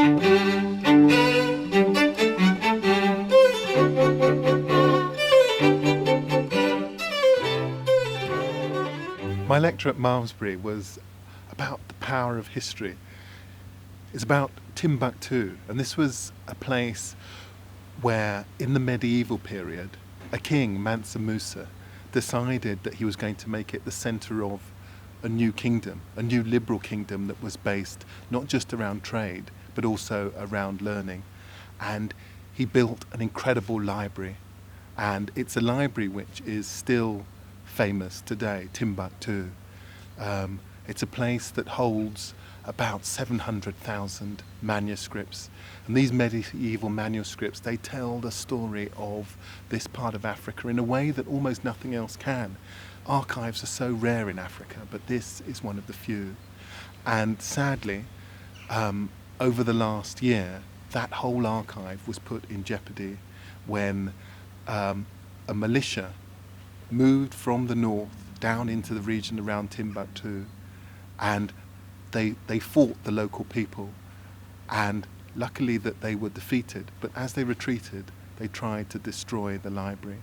My lecture at Malmesbury was about the power of history. It's about Timbuktu, and this was a place where, in the medieval period, a king, Mansa Musa, decided that he was going to make it the centre of a new kingdom, a new liberal kingdom that was based not just around trade, but also around learning. And he built an incredible library, and it's a library which is still famous today, Timbuktu. It's a place that holds about 700,000 manuscripts, and these medieval manuscripts, they tell the story of this part of Africa in a way that almost nothing else can. Archives are so rare in Africa, but this is one of the few. And sadly, over the last year, that whole archive was put in jeopardy when a militia moved from the north down into the region around Timbuktu, and they fought the local people, and luckily that they were defeated, but as they retreated they tried to destroy the library.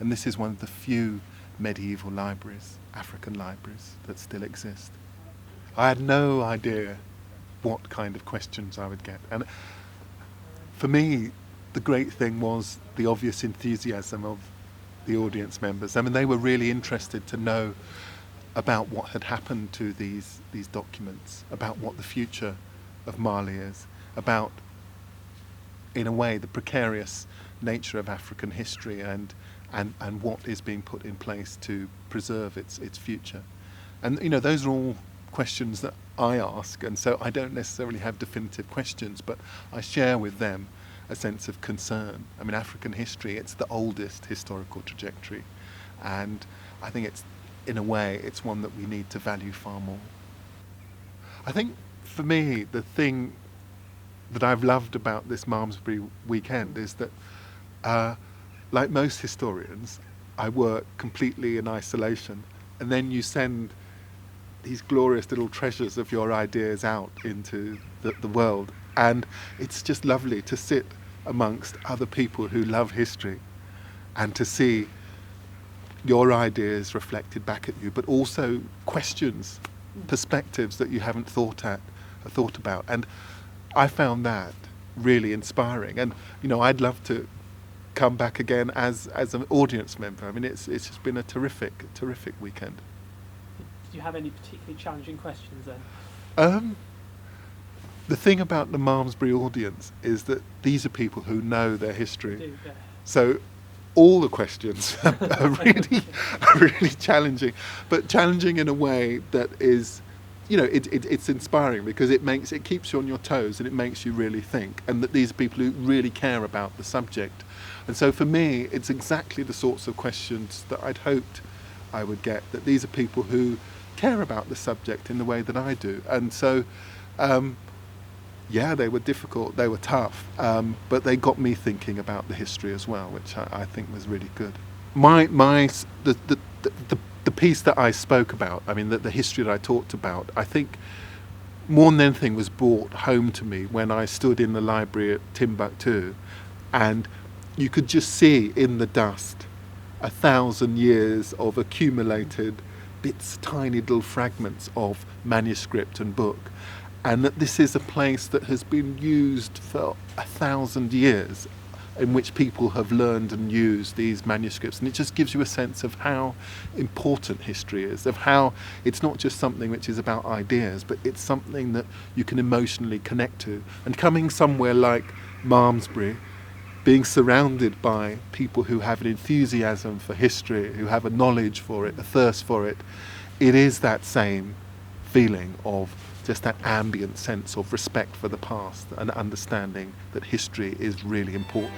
And this is one of the few medieval libraries, African libraries, that still exist. I had no idea what kind of questions I would get, and for me the great thing was the obvious enthusiasm of the audience members. I mean, they were really interested to know about what had happened to these documents, about what the future of Mali is, about, in a way, the precarious nature of African history and what is being put in place to preserve its future. And, you know, those are all questions that I ask, and so I don't necessarily have definitive questions, but I share with them a sense of concern. I mean, African history, it's the oldest historical trajectory, and I think it's, in a way, it's one that we need to value far more. I think, for me, the thing that I've loved about this Malmesbury weekend is that, like most historians, I work completely in isolation, and then you send these glorious little treasures of your ideas out into the world. And it's just lovely to sit amongst other people who love history and to see your ideas reflected back at you, but also questions, perspectives that you haven't thought about. And I found that really inspiring. And, you know, I'd love to come back again as an audience member. I mean, it's just been a terrific weekend. Did you have any particularly challenging questions then? The thing about the Malmesbury audience is that these are people who know their history. Do, yeah. So all the questions are really challenging, but challenging in a way that is, you know, it's inspiring because it keeps you on your toes and it makes you really think, and that these are people who really care about the subject. And so for me, it's exactly the sorts of questions that I'd hoped I would get, that these are people who care about the subject in the way that I do. And so, yeah, they were difficult, they were tough, but they got me thinking about the history as well, which I think was really good. The piece that I spoke about, I mean, the history that I talked about, I think more than anything was brought home to me when I stood in the library at Timbuktu, and you could just see in the dust 1,000 years of accumulated bits, tiny little fragments of manuscript and book. And that this is a place that has been used for 1,000 years, in which people have learned and used these manuscripts. And it just gives you a sense of how important history is, of how it's not just something which is about ideas, but it's something that you can emotionally connect to. And coming somewhere like Malmesbury, being surrounded by people who have an enthusiasm for history, who have a knowledge for it, a thirst for it, it is that same feeling of just that ambient sense of respect for the past and understanding that history is really important.